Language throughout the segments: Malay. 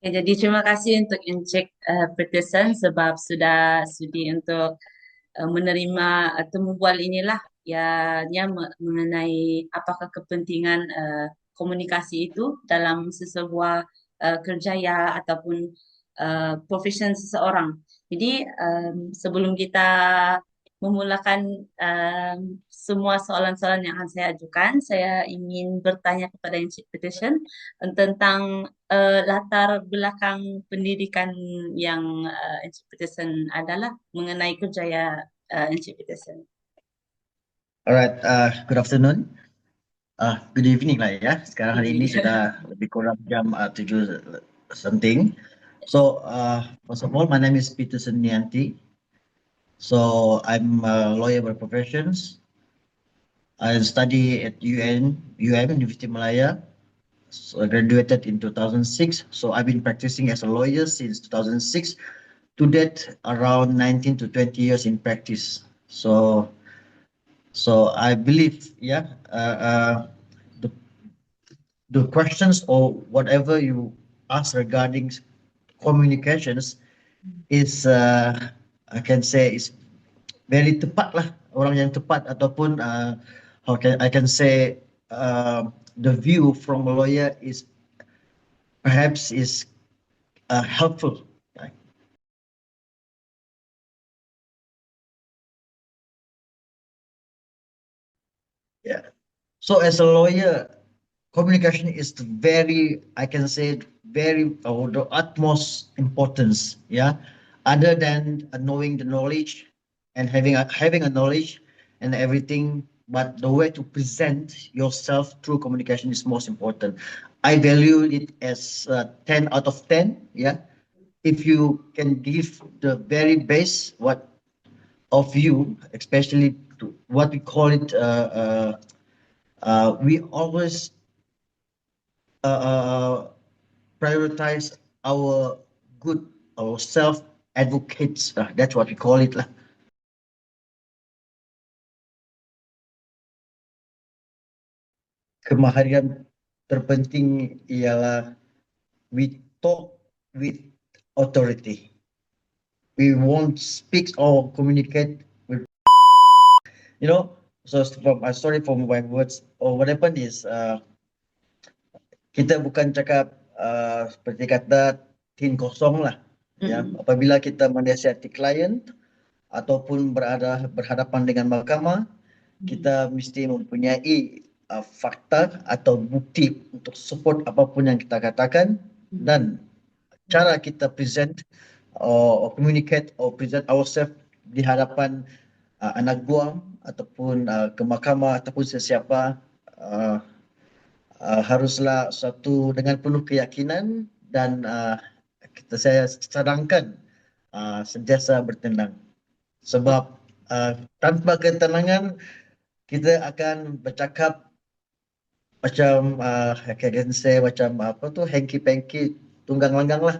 Ya, jadi terima kasih untuk Encik Peterson sebab sudah sudi untuk menerima temu bual inilah mengenai apakah kepentingan komunikasi itu dalam sesebuah kerjaya ataupun profesion seseorang. Jadi sebelum kita memulakan semua soalan-soalan yang akan saya ajukan, saya ingin bertanya kepada Encik Peterson tentang latar belakang pendidikan yang Encik Peterson adalah mengenai kerjaya Encik Peterson. Alright, good afternoon. Good evening lah ya. Sekarang hari ini Evening. sudah lebih kurang jam 7 something. So, first of all, my name is Peter Senianti. So, I'm a lawyer by professions. I study at UM, University Malaya. So, I graduated in 2006. So, I've been practicing as a lawyer since 2006. To date, around 19 to 20 years in practice. So I believe, the the questions or whatever you ask regarding communications is I can say is very tepat lah, orang yang tepat ataupun how can I can say the view from a lawyer is perhaps is helpful. Yeah. So as a lawyer, communication is very, I can say, very or the utmost importance. Yeah, other than knowing the knowledge and having a knowledge and everything, but the way to present yourself through communication is most important. I value it as 10 out of 10. Yeah, if you can give the very best what of you, especially to what we call it. We always uh, prioritize our good, our self advocates. That's what we call it lah. Kemahiran terpenting ialah we talk with authority. We won't speak or communicate with, you know. So from sorry for my words. Or what happened is kita bukan cakap seperti kata tin kosong lah. Ya, Mm-mm. apabila kita menasihati klien ataupun berhadapan dengan mahkamah, kita mesti mempunyai fakta atau bukti untuk support apapun yang kita katakan, dan cara kita present or communicate or present ourselves di hadapan anak buah ataupun ke mahkamah ataupun sesiapa uh, haruslah satu dengan penuh keyakinan dan saya cadangkan sentiasa bertenang sebab tanpa ketenangan kita akan bercakap macam can say macam apa tu hanky panky tunggang langgang lah.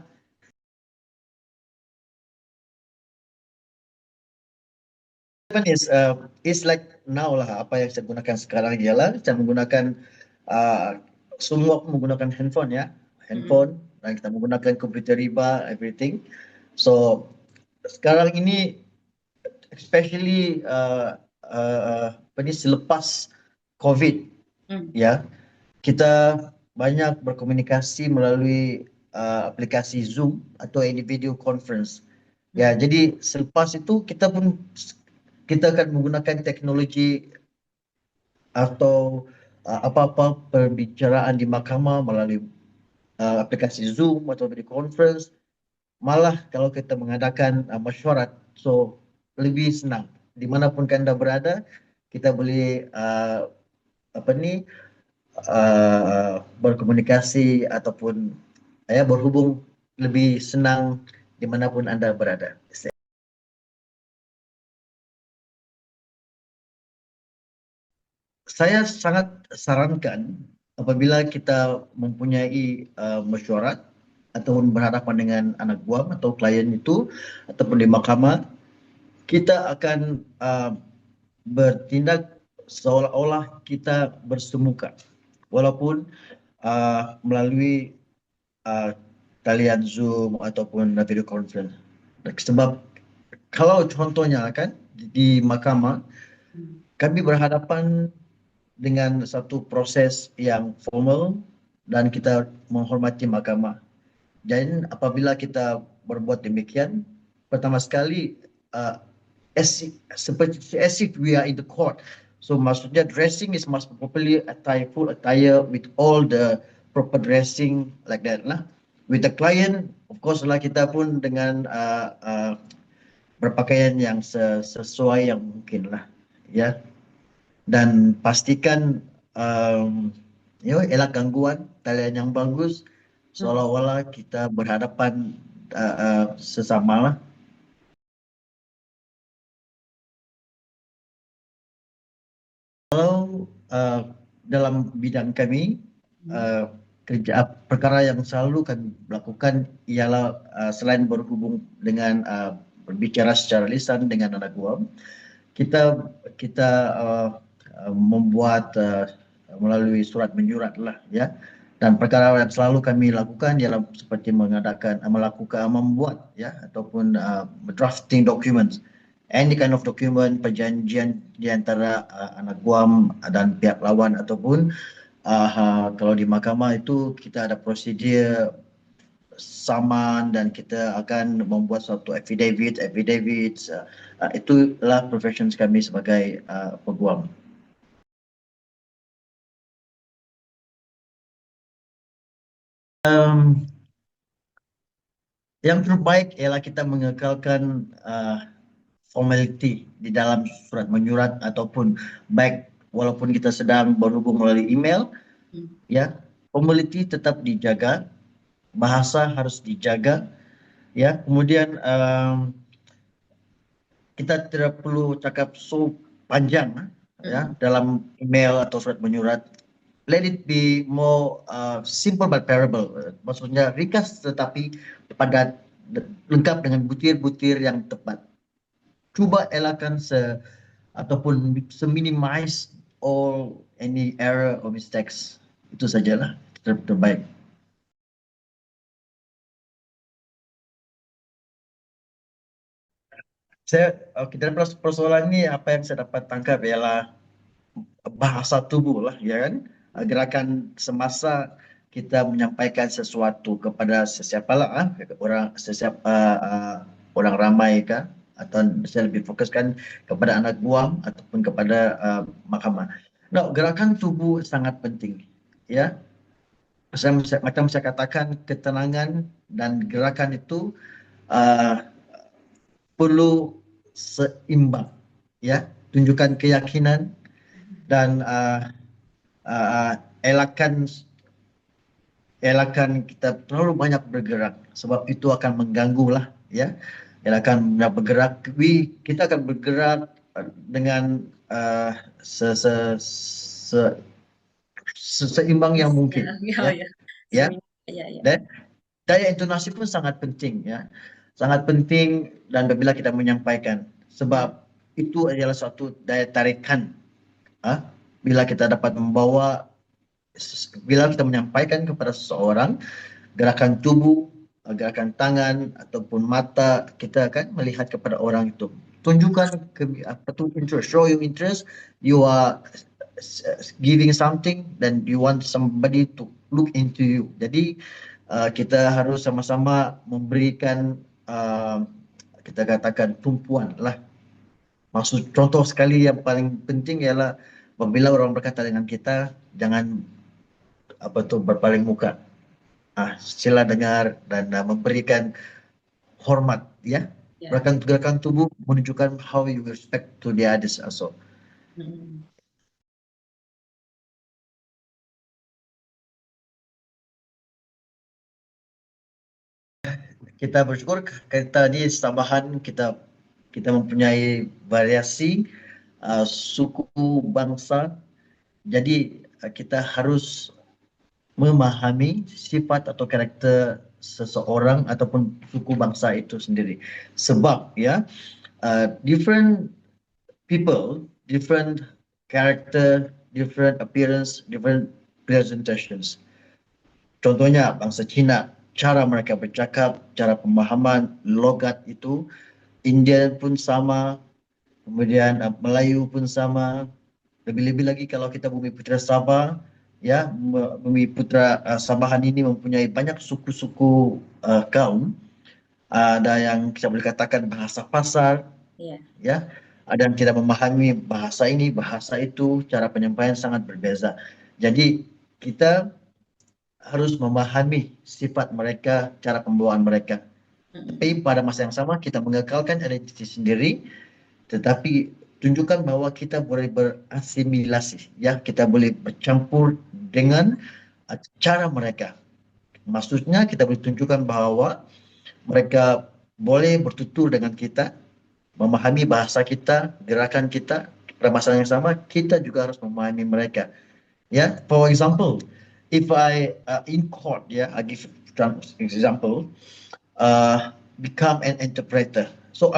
One is like now lah, apa yang saya gunakan sekarang ialah saya menggunakan uh, semua menggunakan handphone ya, Mm-mm. handphone, dan kita menggunakan komputer riba everything. So sekarang ini especially apa ni selepas COVID, Mm. ya, kita banyak berkomunikasi melalui aplikasi Zoom atau any video conference. Ya, Mm. jadi selepas itu kita akan menggunakan teknologi atau apa-apa perbicaraan di mahkamah melalui aplikasi Zoom atau video conference. Malah kalau kita mengadakan mesyuarat, so lebih senang. Dimanapun anda berada, kita boleh apa ni berkomunikasi ataupun berhubung lebih senang dimanapun anda berada. Saya sangat sarankan apabila kita mempunyai mesyuarat ataupun berhadapan dengan anak buah atau klien itu ataupun di mahkamah, kita akan bertindak seolah-olah kita bersemuka walaupun melalui talian Zoom ataupun video conference. Sebab kalau contohnya kan di mahkamah, Hmm. kami berhadapan dengan satu proses yang formal dan kita menghormati mahkamah. Dan apabila kita berbuat demikian, pertama sekali uh, seperti as if we are in the court. So maksudnya dressing is must be properly attire, full attire with all the proper dressing like that lah. With the client, of course lah kita pun dengan berpakaian yang sesuai yang mungkin lah, ya. Dan pastikan elak gangguan, talian yang bagus, Hmm. seolah-olah kita berhadapan sesama lah. Kalau dalam bidang kami, Hmm. uh, perkara yang selalu kami lakukan ialah selain berhubung dengan berbicara secara lisan dengan anak buah, kita kita membuat melalui surat menyurat lah, ya. Dan perkara yang selalu kami lakukan ialah seperti melakukan membuat, ya, ataupun drafting documents, any kind of document, perjanjian di antara anak guam dan pihak lawan, ataupun kalau di mahkamah itu kita ada prosedur saman dan kita akan membuat suatu affidavit, itulah profession kami sebagai peguam. Yang terbaik ialah kita mengekalkan formality di dalam surat menyurat ataupun baik walaupun kita sedang berhubung melalui email, Hmm. ya, formality tetap dijaga, bahasa harus dijaga, ya. Kemudian kita tidak perlu cakap so panjang, ya, Hmm. dalam email atau surat menyurat. Let it be more simple but parable. Maksudnya ringkas tetapi padat, lengkap dengan butir-butir yang tepat. Cuba elakkan ataupun minimize all any error or mistakes. Itu sajalah terbaik. Dalam persoalan ini apa yang saya dapat tangkap ialah bahasa tubuh lah, ya kan. Gerakan semasa kita menyampaikan sesuatu kepada sesiapa lah, orang ramai kah, atau saya lebih fokuskan kepada anak buah ataupun kepada mahkamah. Nah, gerakan tubuh sangat penting, ya. Macam saya katakan, ketenangan dan gerakan itu uh, perlu seimbang, ya. Tunjukkan keyakinan dan elakkan kita terlalu banyak bergerak sebab itu akan mengganggu lah, ya. Elakkan banyak bergerak, kita akan bergerak dengan seimbang yang mungkin, Ya, ya, ya. ya. Ya, ya. Dan daya intonasi pun sangat penting, ya, sangat penting. Dan apabila kita menyampaikan, Hmm. sebab itu adalah suatu daya tarikan, bila kita dapat membawa, bila kita menyampaikan kepada seseorang, gerakan tubuh, gerakan tangan ataupun mata, kita akan melihat kepada orang itu. Tunjukkan apa tu interest, show your interest, you are giving something dan you want somebody to look into you. Jadi kita harus sama-sama memberikan kita katakan tumpuan lah. Maksud contoh sekali yang paling penting ialah apabila orang berkata dengan kita, jangan berpaling muka. Sila dengar dan memberikan hormat, ya. Ya. Gerakan tubuh menunjukkan how you respect to the others also. Hmm. Kita bersyukur kita ni tambahan kita mempunyai variasi suku bangsa. Jadi kita harus memahami sifat atau karakter seseorang ataupun suku bangsa itu sendiri. Sebab, ya, different people, different character, different appearance, different presentations. Contohnya bangsa Cina, cara mereka bercakap, cara pemahaman, logat itu, Indian pun sama, kemudian Melayu pun sama. Lebih-lebih lagi kalau kita Bumi Putra Sabah, ya, Bumi Putra Sabahan ini mempunyai banyak suku-suku kaum. Ada yang kita boleh katakan bahasa pasar, Iya. ya. Ada yang tidak memahami bahasa ini, bahasa itu, cara penyampaian sangat berbeza. Jadi kita harus memahami sifat mereka, cara pembawaan mereka. Tapi pada masa yang sama kita mengekalkan identiti sendiri, tetapi tunjukkan bahwa kita boleh berasimilasi, ya, kita boleh bercampur dengan cara mereka. Maksudnya kita boleh tunjukkan bahwa mereka boleh bertutur dengan kita, memahami bahasa kita, gerakan kita. Pada masa yang sama kita juga harus memahami mereka. Ya, for example, if I in court, yeah, I give example, become an interpreter. So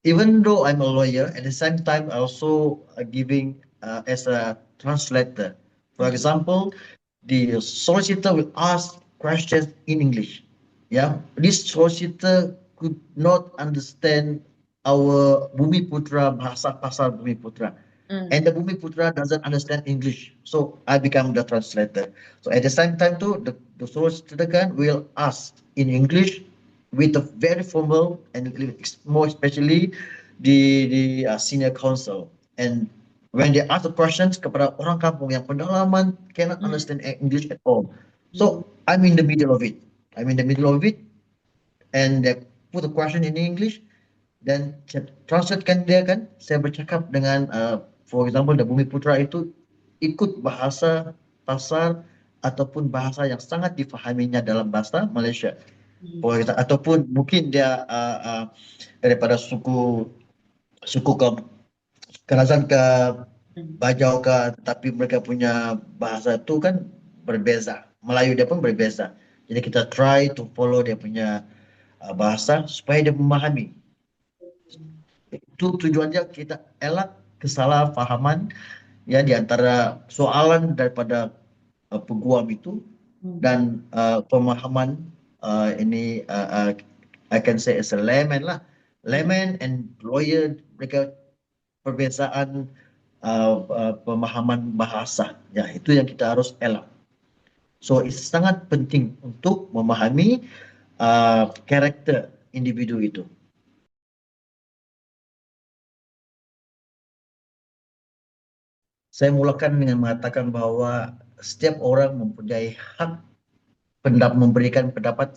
even though I'm a lawyer, at the same time I also giving as a translator. For example, the solicitor will ask questions in English. Yeah, this solicitor could not understand our Bumi Putra bahasa pasar Bumi Putra. And the Bumi Putra doesn't understand English. So I become the translator. So at the same time too, the solicitor will ask in English with a very formal and more especially the senior counsel. And when they ask the questions kepada orang kampung yang pendalaman cannot understand English at all. So I'm in the middle of it. I'm in the middle of it, and they put a question in English, dan translatekan dia kan, saya bercakap dengan for example the Bumi Putra itu ikut bahasa pasar ataupun bahasa yang sangat difahaminya dalam bahasa Malaysia. Ataupun mungkin dia daripada suku ke Kerazan ke Bajau ke, tapi mereka punya bahasa itu kan berbeza. Melayu dia pun berbeza. Jadi kita try to follow dia punya bahasa supaya dia memahami. Itu tujuannya kita elak kesalahpahaman, ya, di antara soalan daripada peguam itu dan pemahaman ini I can say as a layman lah, layman and lawyer, mereka perbezaan pemahaman bahasa, ya, itu yang kita harus elak. So sangat penting untuk memahami karakter individu itu. Saya mulakan dengan mengatakan bahwa setiap orang mempunyai hak memberikan pendapat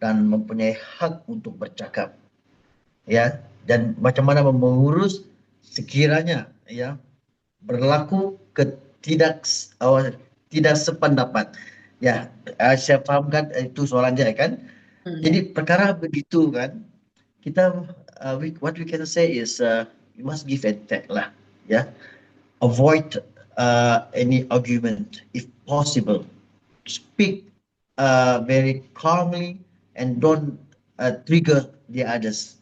dan mempunyai hak untuk bercakap, ya, dan macam mana mengurus sekiranya, ya, berlaku tidak sependapat, ya. Saya fahamkan itu soalan dia kan. Jadi perkara begitu kan, kita what we can say is you must give and take lah, ya. Avoid any argument if possible. Speak very calmly and don't trigger the others.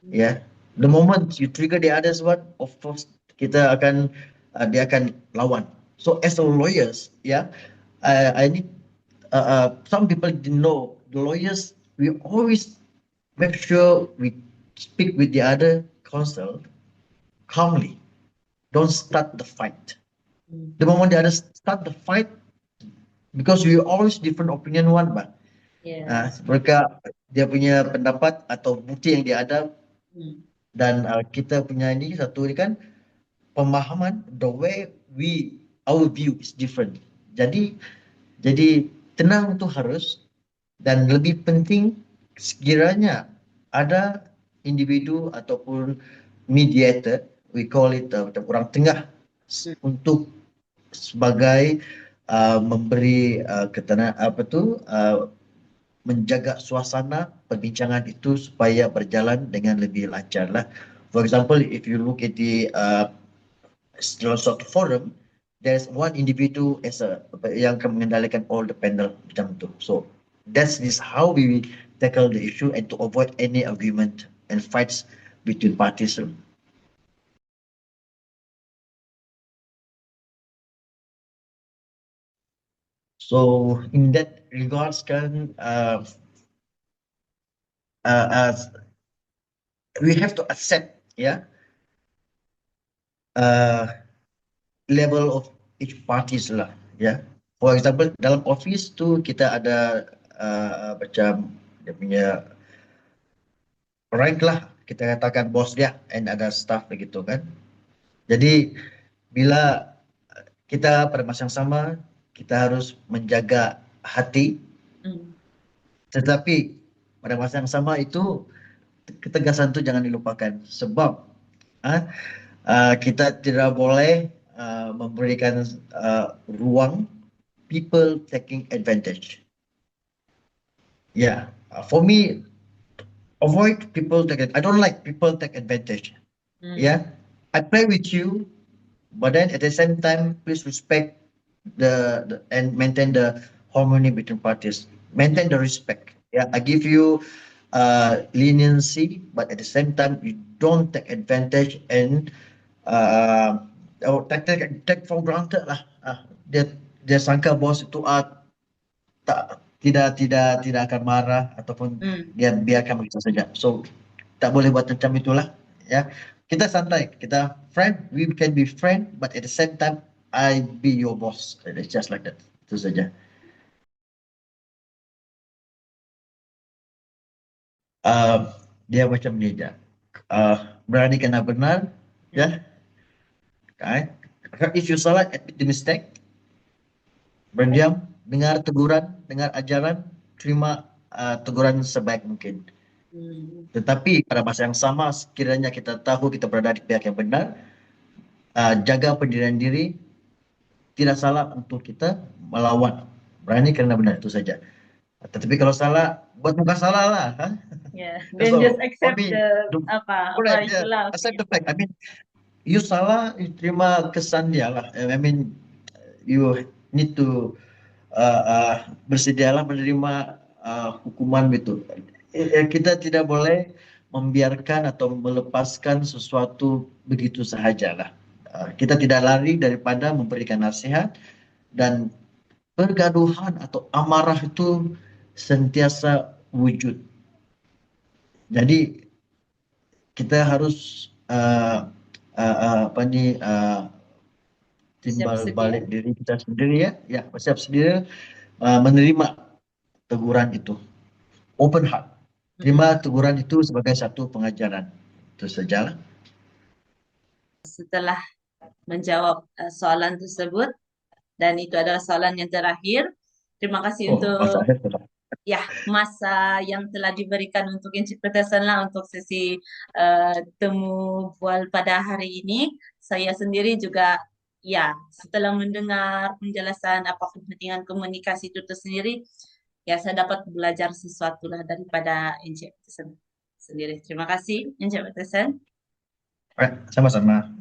Yeah, the moment you trigger the others, what of course dia akan lawan. So as a lawyers, yeah, I need some people didn't know the lawyers. We always make sure we speak with the other counsel calmly. Don't start the fight. The moment the others start the fight, because we always different opinion one, but mereka dia punya pendapat atau bukti yang dia ada, dan kita punya ini satu ini kan pemahaman, the way our view is different. Jadi tenang itu harus, dan lebih penting sekiranya ada individu ataupun mediator, we call it orang tengah, untuk sebagai memberi menjaga suasana perbincangan itu supaya berjalan dengan lebih lancar lah. For example, if you look at the dalam suatu forum, there's one individu yang akan mengendalikan all the panel macam tu. So that's how we tackle the issue and to avoid any argument and fights between parties. So in that regards kan uh, we have to accept ya uh, level of each parties lah ya. For example dalam office tu kita ada macam dia punya rank lah, kita katakan bos dia and ada staff begitu kan. Jadi bila kita pada masa yang sama kita harus menjaga hati, tetapi pada masa yang sama itu ketegasan itu jangan dilupakan sebab ah, kita tidak boleh memberikan ruang people taking advantage. Yeah, for me, avoid people take. I don't like people take advantage. Yeah, I play with you, but then at the same time, please respect the and maintain the harmony between parties. Maintain the respect. Yeah, I give you leniency, but at the same time, you don't take advantage and take for granted lah. Dia sangka bos itu tidak akan marah ataupun dia biarkan begitu saja. So tak boleh buat macam itulah ya. Kita santai, kita friend, we can be friend, but at the same time I be your boss. It's just like that. Itu saja. Dia macam ni aja. Berani kena benar, ya. Okay. If you salah, admit the mistake. Berdiam, dengar teguran, dengar ajaran, terima teguran sebaik mungkin. Tetapi pada masa yang sama, sekiranya kita tahu kita berada di pihak yang benar, jaga pendirian diri, tidak salah untuk kita melawan. Berani kerana benar, itu saja. Tetapi kalau salah, buat muka salah lah. Yeah, then just accept apa correct, itulah. accept the fact. I mean, you salah, you terima kesan dia lah. I mean, you need to bersedialah menerima hukuman gitu. Kita tidak boleh membiarkan atau melepaskan sesuatu begitu sahajalah. Kita tidak lari daripada memberikan nasihat dan pergaduhan atau amarah itu sentiasa wujud. Jadi kita harus timbal balik diri kita sendiri ya bersiap sendiri menerima teguran itu, open heart, terima teguran itu sebagai satu pengajaran. Itu sajalah. Setelah menjawab soalan tersebut dan itu adalah soalan yang terakhir, terima kasih untuk masa yang telah diberikan untuk Encik Peterson lah untuk sesi temu bual pada hari ini. Saya sendiri juga setelah mendengar penjelasan apa kepentingan komunikasi itu sendiri, saya dapat belajar sesuatu lah daripada Encik Peterson sendiri. Terima kasih Encik Peterson. Sama-sama.